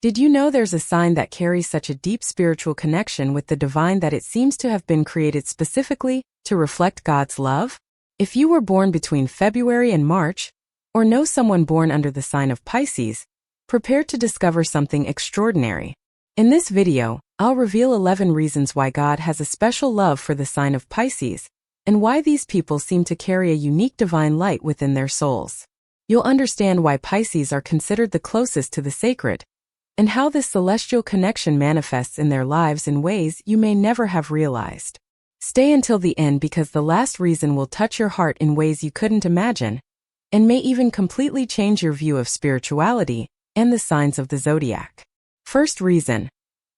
Did you know there's a sign that carries such a deep spiritual connection with the divine that it seems to have been created specifically to reflect God's love? If you were born between February and March, or know someone born under the sign of Pisces, prepare to discover something extraordinary. In this video, I'll reveal 11 reasons why God has a special love for the sign of Pisces, and why these people seem to carry a unique divine light within their souls. You'll understand why Pisces are considered the closest to the sacred, and how this celestial connection manifests in their lives in ways you may never have realized. Stay until the end because the last reason will touch your heart in ways you couldn't imagine, and may even completely change your view of spirituality and the signs of the zodiac. First reason: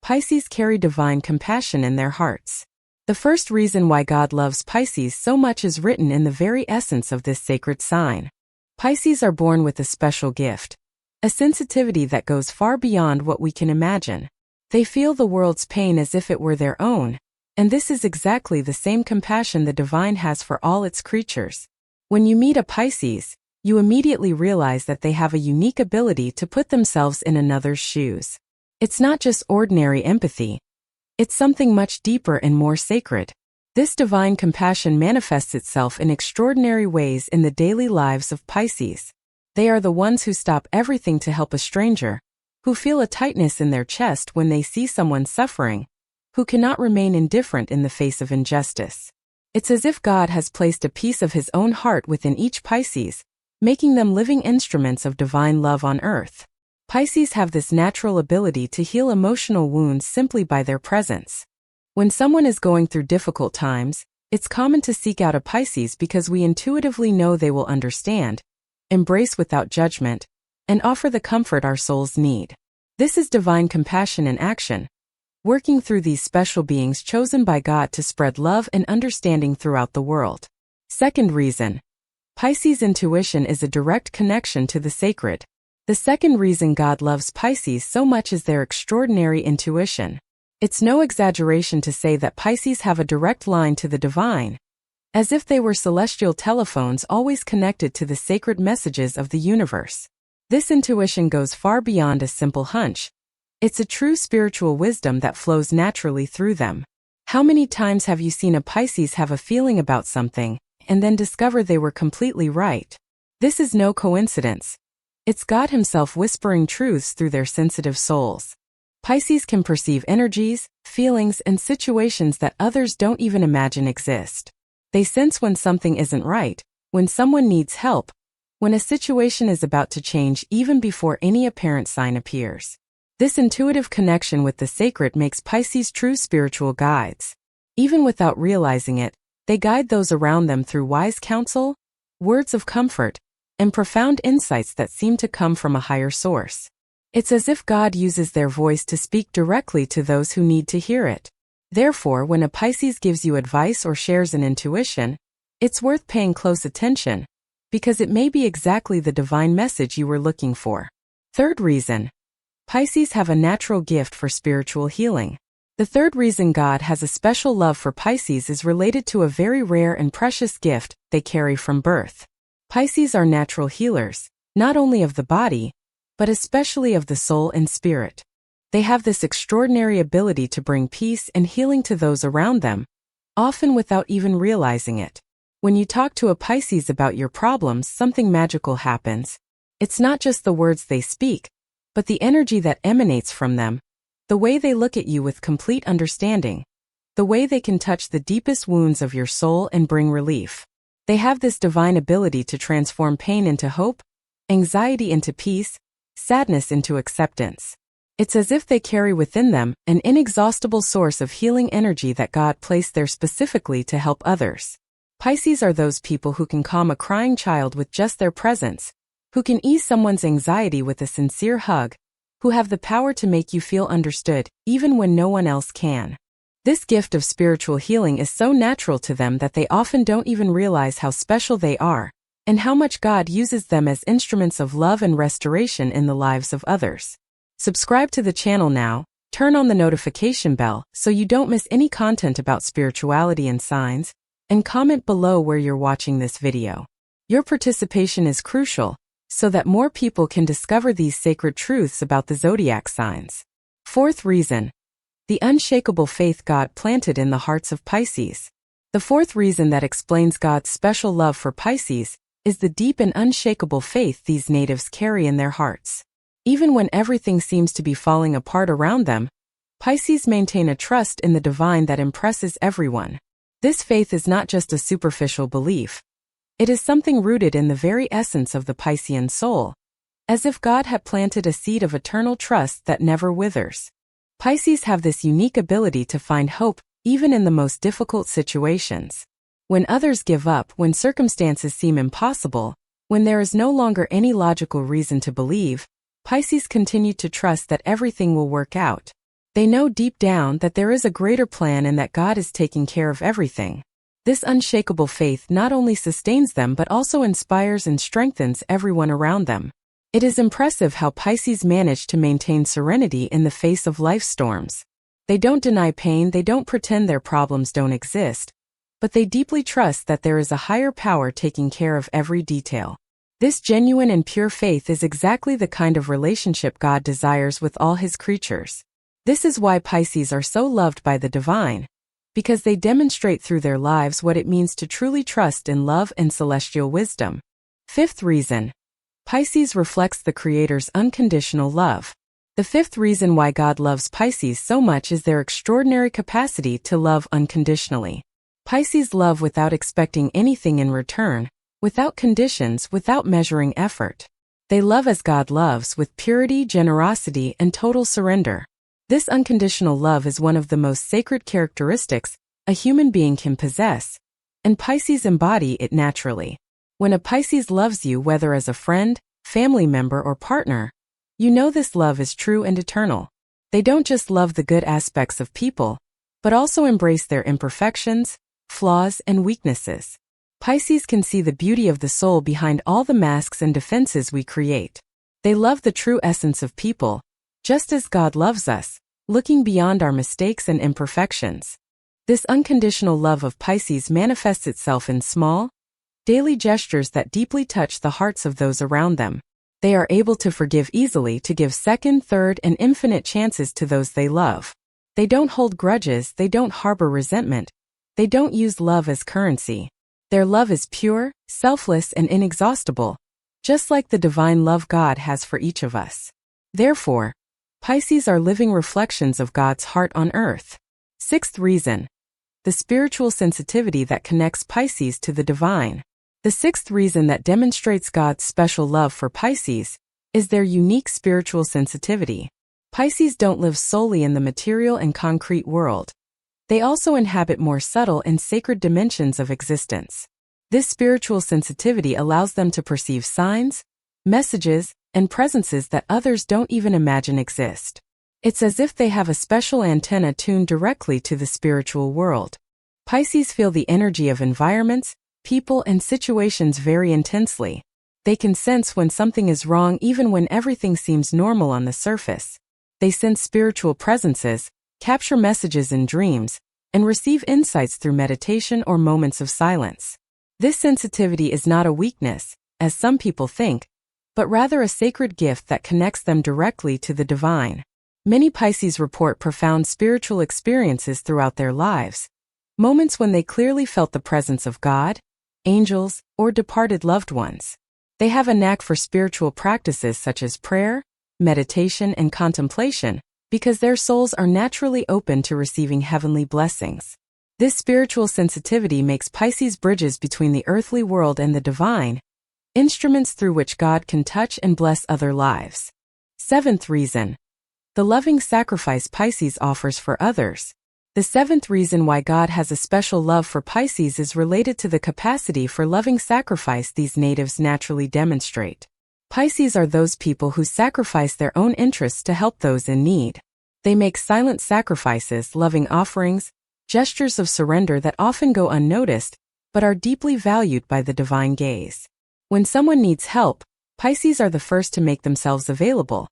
Pisces carry divine compassion in their hearts. The first reason why God loves Pisces so much is written in the very essence of this sacred sign. Pisces are born with a special gift, a sensitivity that goes far beyond what we can imagine. They feel the world's pain as if it were their own, and this is exactly the same compassion the divine has for all its creatures. When you meet a Pisces, you immediately realize that they have a unique ability to put themselves in another's shoes. It's not just ordinary empathy. It's something much deeper and more sacred. This divine compassion manifests itself in extraordinary ways in the daily lives of Pisces. They are the ones who stop everything to help a stranger, who feel a tightness in their chest when they see someone suffering, who cannot remain indifferent in the face of injustice. It's as if God has placed a piece of His own heart within each Pisces, making them living instruments of divine love on earth. Pisces have this natural ability to heal emotional wounds simply by their presence. When someone is going through difficult times, it's common to seek out a Pisces because we intuitively know they will understand, embrace without judgment, and offer the comfort our souls need. This is divine compassion in action, working through these special beings chosen by God to spread love and understanding throughout the world. Second reason: Pisces' intuition is a direct connection to the sacred. The second reason God loves Pisces so much is their extraordinary intuition. It's no exaggeration to say that Pisces have a direct line to the divine, as if they were celestial telephones always connected to the sacred messages of the universe. This intuition goes far beyond a simple hunch. It's a true spiritual wisdom that flows naturally through them. How many times have you seen a Pisces have a feeling about something, and then discover they were completely right? This is no coincidence. It's God Himself whispering truths through their sensitive souls. Pisces can perceive energies, feelings, and situations that others don't even imagine exist. They sense when something isn't right, when someone needs help, when a situation is about to change even before any apparent sign appears. This intuitive connection with the sacred makes Pisces true spiritual guides. Even without realizing it, they guide those around them through wise counsel, words of comfort, and profound insights that seem to come from a higher source. It's as if God uses their voice to speak directly to those who need to hear it. Therefore, when a Pisces gives you advice or shares an intuition, it's worth paying close attention, because it may be exactly the divine message you were looking for. Third reason: Pisces have a natural gift for spiritual healing. The third reason God has a special love for Pisces is related to a very rare and precious gift they carry from birth. Pisces are natural healers, not only of the body, but especially of the soul and spirit. They have this extraordinary ability to bring peace and healing to those around them, often without even realizing it. When you talk to a Pisces about your problems, something magical happens. It's not just the words they speak, but the energy that emanates from them, the way they look at you with complete understanding, the way they can touch the deepest wounds of your soul and bring relief. They have this divine ability to transform pain into hope, anxiety into peace, sadness into acceptance. It's as if they carry within them an inexhaustible source of healing energy that God placed there specifically to help others. Pisces are those people who can calm a crying child with just their presence, who can ease someone's anxiety with a sincere hug, who have the power to make you feel understood, even when no one else can. This gift of spiritual healing is so natural to them that they often don't even realize how special they are, and how much God uses them as instruments of love and restoration in the lives of others. Subscribe to the channel now, turn on the notification bell so you don't miss any content about spirituality and signs, and comment below where you're watching this video. Your participation is crucial, so that more people can discover these sacred truths about the zodiac signs. Fourth reason, the unshakable faith God planted in the hearts of Pisces. The fourth reason that explains God's special love for Pisces is the deep and unshakable faith these natives carry in their hearts. Even when everything seems to be falling apart around them, Pisces maintain a trust in the divine that impresses everyone. This faith is not just a superficial belief. It is something rooted in the very essence of the Piscean soul, as if God had planted a seed of eternal trust that never withers. Pisces have this unique ability to find hope even in the most difficult situations. When others give up, when circumstances seem impossible, when there is no longer any logical reason to believe, Pisces continue to trust that everything will work out. They know deep down that there is a greater plan and that God is taking care of everything. This unshakable faith not only sustains them but also inspires and strengthens everyone around them. It is impressive how Pisces manage to maintain serenity in the face of life's storms. They don't deny pain, they don't pretend their problems don't exist, but they deeply trust that there is a higher power taking care of every detail. This genuine and pure faith is exactly the kind of relationship God desires with all His creatures. This is why Pisces are so loved by the divine, because they demonstrate through their lives what it means to truly trust in love and celestial wisdom. Fifth reason, Pisces reflects the Creator's unconditional love. The fifth reason why God loves Pisces so much is their extraordinary capacity to love unconditionally. Pisces love without expecting anything in return, without conditions, without measuring effort. They love as God loves, with purity, generosity, and total surrender. This unconditional love is one of the most sacred characteristics a human being can possess, and Pisces embody it naturally. When a Pisces loves you, whether as a friend, family member, or partner, you know this love is true and eternal. They don't just love the good aspects of people, but also embrace their imperfections, flaws, and weaknesses. Pisces can see the beauty of the soul behind all the masks and defenses we create. They love the true essence of people, just as God loves us, looking beyond our mistakes and imperfections. This unconditional love of Pisces manifests itself in small, daily gestures that deeply touch the hearts of those around them. They are able to forgive easily, to give second, third, and infinite chances to those they love. They don't hold grudges, they don't harbor resentment, they don't use love as currency. Their love is pure, selfless, and inexhaustible, just like the divine love God has for each of us. Therefore, Pisces are living reflections of God's heart on earth. Sixth reason, the spiritual sensitivity that connects Pisces to the divine. The sixth reason that demonstrates God's special love for Pisces is their unique spiritual sensitivity. Pisces don't live solely in the material and concrete world. They also inhabit more subtle and sacred dimensions of existence. This spiritual sensitivity allows them to perceive signs, messages, and presences that others don't even imagine exist. It's as if they have a special antenna tuned directly to the spiritual world. Pisces feel the energy of environments, people, and situations very intensely. They can sense when something is wrong even when everything seems normal on the surface. They sense spiritual presences, capture messages in dreams, and receive insights through meditation or moments of silence. This sensitivity is not a weakness, as some people think, but rather a sacred gift that connects them directly to the divine. Many Pisces report profound spiritual experiences throughout their lives, moments when they clearly felt the presence of God, angels, or departed loved ones. They have a knack for spiritual practices such as prayer, meditation, and contemplation, because their souls are naturally open to receiving heavenly blessings. This spiritual sensitivity makes Pisces bridges between the earthly world and the divine, instruments through which God can touch and bless other lives. Seventh reason, the loving sacrifice Pisces offers for others. The seventh reason why God has a special love for Pisces is related to the capacity for loving sacrifice these natives naturally demonstrate. Pisces are those people who sacrifice their own interests to help those in need. They make silent sacrifices, loving offerings, gestures of surrender that often go unnoticed, but are deeply valued by the divine gaze. When someone needs help, Pisces are the first to make themselves available,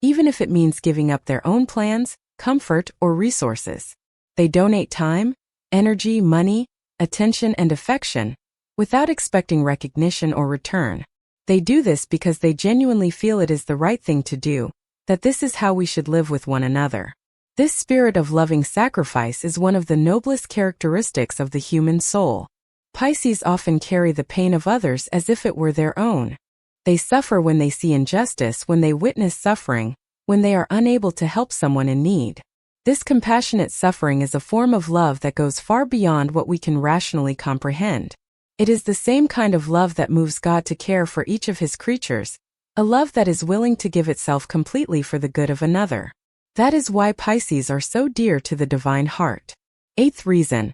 even if it means giving up their own plans, comfort, or resources. They donate time, energy, money, attention, and affection, without expecting recognition or return. They do this because they genuinely feel it is the right thing to do, that this is how we should live with one another. This spirit of loving sacrifice is one of the noblest characteristics of the human soul. Pisces often carry the pain of others as if it were their own. They suffer when they see injustice, when they witness suffering, when they are unable to help someone in need. This compassionate suffering is a form of love that goes far beyond what we can rationally comprehend. It is the same kind of love that moves God to care for each of His creatures, a love that is willing to give itself completely for the good of another. That is why Pisces are so dear to the divine heart. Eighth reason: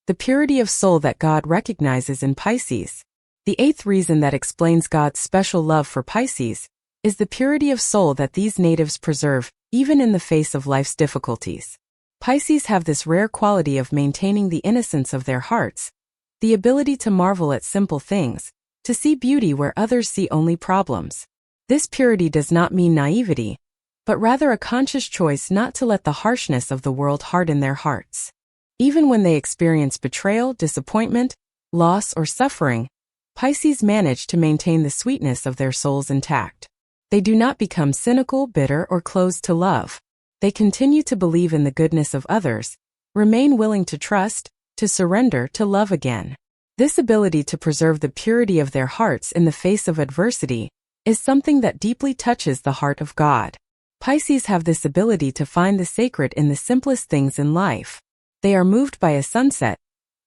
the purity of soul that God recognizes in Pisces. The eighth reason that explains God's special love for Pisces is the purity of soul that these natives preserve, even in the face of life's difficulties. Pisces have this rare quality of maintaining the innocence of their hearts, the ability to marvel at simple things, to see beauty where others see only problems. This purity does not mean naivety, but rather a conscious choice not to let the harshness of the world harden their hearts. Even when they experience betrayal, disappointment, loss, or suffering, Pisces manage to maintain the sweetness of their souls intact. They do not become cynical, bitter, or closed to love. They continue to believe in the goodness of others, remain willing to trust, to surrender, to love again. This ability to preserve the purity of their hearts in the face of adversity is something that deeply touches the heart of God. Pisces have this ability to find the sacred in the simplest things in life. They are moved by a sunset,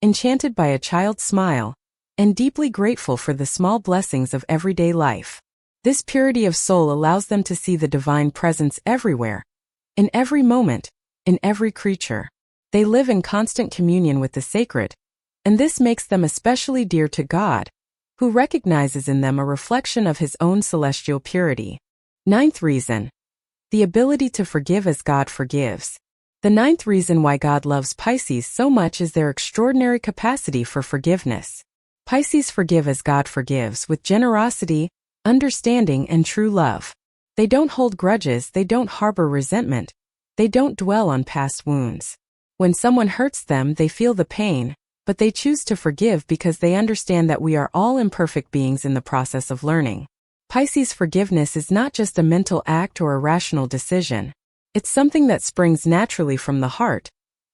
enchanted by a child's smile, and deeply grateful for the small blessings of everyday life. This purity of soul allows them to see the divine presence everywhere, in every moment, in every creature. They live in constant communion with the sacred, and this makes them especially dear to God, who recognizes in them a reflection of His own celestial purity. Ninth reason: the ability to forgive as God forgives. The ninth reason why God loves Pisces so much is their extraordinary capacity for forgiveness. Pisces forgive as God forgives, with generosity, understanding, and true love. They don't hold grudges, they don't harbor resentment, they don't dwell on past wounds. When someone hurts them, they feel the pain, but they choose to forgive because they understand that we are all imperfect beings in the process of learning. Pisces forgiveness is not just a mental act or a rational decision. It's something that springs naturally from the heart,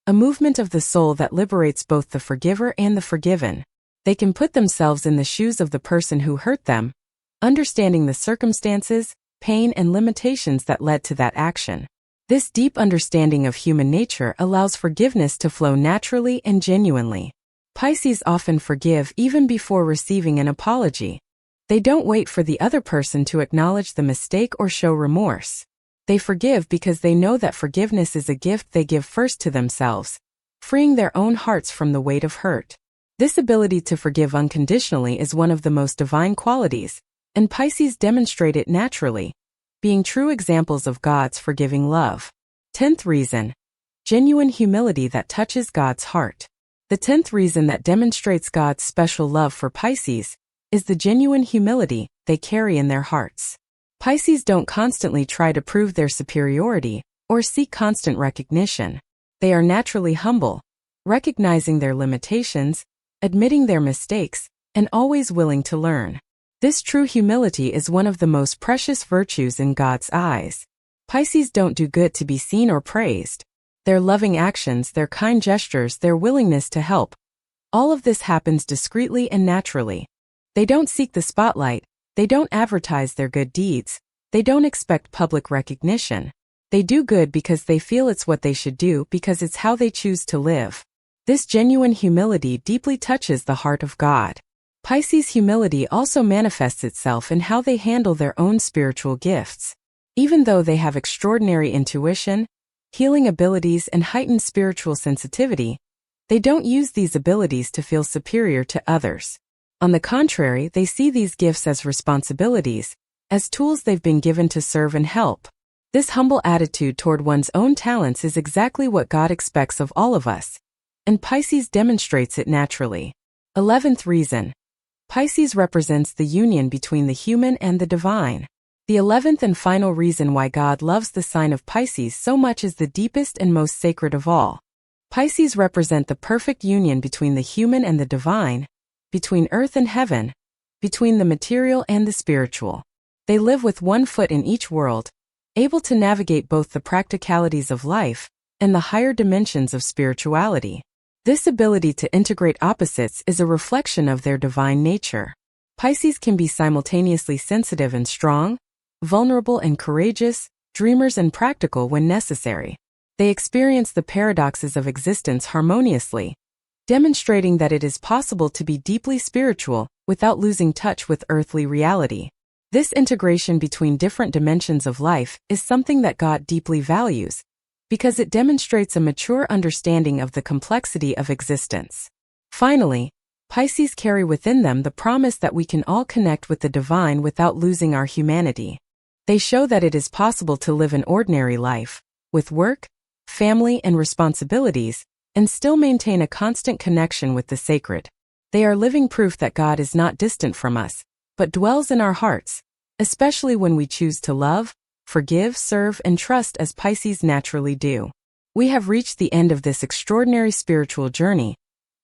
a movement of the soul that liberates both the forgiver and the forgiven. They can put themselves in the shoes of the person who hurt them, understanding the circumstances, pain, and limitations that led to that action. This deep understanding of human nature allows forgiveness to flow naturally and genuinely. Pisces often forgive even before receiving an apology. They don't wait for the other person to acknowledge the mistake or show remorse. They forgive because they know that forgiveness is a gift they give first to themselves, freeing their own hearts from the weight of hurt. This ability to forgive unconditionally is one of the most divine qualities, and Pisces demonstrate it naturally, being true examples of God's forgiving love. 10th reason: genuine humility that touches God's heart. The 10th reason that demonstrates God's special love for Pisces is the genuine humility they carry in their hearts. Pisces don't constantly try to prove their superiority or seek constant recognition. They are naturally humble, recognizing their limitations, admitting their mistakes, and always willing to learn. This true humility is one of the most precious virtues in God's eyes. Pisces don't do good to be seen or praised. Their loving actions, their kind gestures, their willingness to help, all of this happens discreetly and naturally. They don't seek the spotlight, they don't advertise their good deeds, they don't expect public recognition. They do good because they feel it's what they should do, because it's how they choose to live. This genuine humility deeply touches the heart of God. Pisces' humility also manifests itself in how they handle their own spiritual gifts. Even though they have extraordinary intuition, healing abilities, and heightened spiritual sensitivity, they don't use these abilities to feel superior to others. On the contrary, they see these gifts as responsibilities, as tools they've been given to serve and help. This humble attitude toward one's own talents is exactly what God expects of all of us, and Pisces demonstrates it naturally. 11th reason: Pisces represents the union between the human and the divine. The 11th and final reason why God loves the sign of Pisces so much is the deepest and most sacred of all. Pisces represent the perfect union between the human and the divine, between earth and heaven, between the material and the spiritual. They live with one foot in each world, able to navigate both the practicalities of life and the higher dimensions of spirituality. This ability to integrate opposites is a reflection of their divine nature. Pisces can be simultaneously sensitive and strong, vulnerable and courageous, dreamers and practical when necessary. They experience the paradoxes of existence harmoniously, demonstrating that it is possible to be deeply spiritual without losing touch with earthly reality. This integration between different dimensions of life is something that God deeply values, because it demonstrates a mature understanding of the complexity of existence. Finally, Pisces carry within them the promise that we can all connect with the divine without losing our humanity. They show that it is possible to live an ordinary life, with work, family, and responsibilities, and still maintain a constant connection with the sacred. They are living proof that God is not distant from us, but dwells in our hearts, especially when we choose to love, forgive, serve, and trust as Pisces naturally do. We have reached the end of this extraordinary spiritual journey,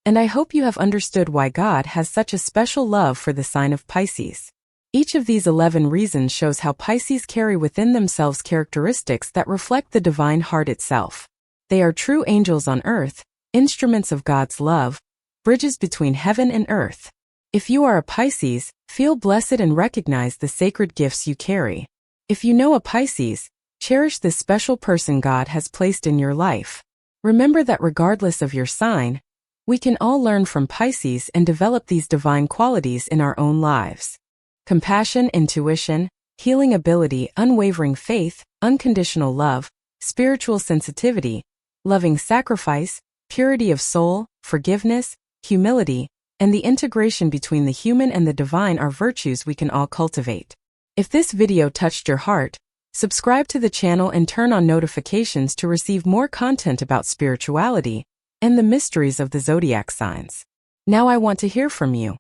and I hope you have understood why God has such a special love for the sign of Pisces. Each of these 11 reasons shows how Pisces carry within themselves characteristics that reflect the divine heart itself. They are true angels on earth, instruments of God's love, bridges between heaven and earth. If you are a Pisces, feel blessed and recognize the sacred gifts you carry. If you know a Pisces, cherish this special person God has placed in your life. Remember that regardless of your sign, we can all learn from Pisces and develop these divine qualities in our own lives. Compassion, intuition, healing ability, unwavering faith, unconditional love, spiritual sensitivity, loving sacrifice, purity of soul, forgiveness, humility, and the integration between the human and the divine are virtues we can all cultivate. If this video touched your heart, subscribe to the channel and turn on notifications to receive more content about spirituality and the mysteries of the zodiac signs. Now I want to hear from you.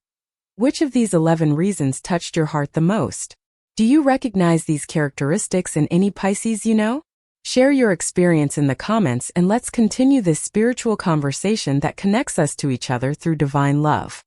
Which of these 11 reasons touched your heart the most? Do you recognize these characteristics in any Pisces you know? Share your experience in the comments and let's continue this spiritual conversation that connects us to each other through divine love.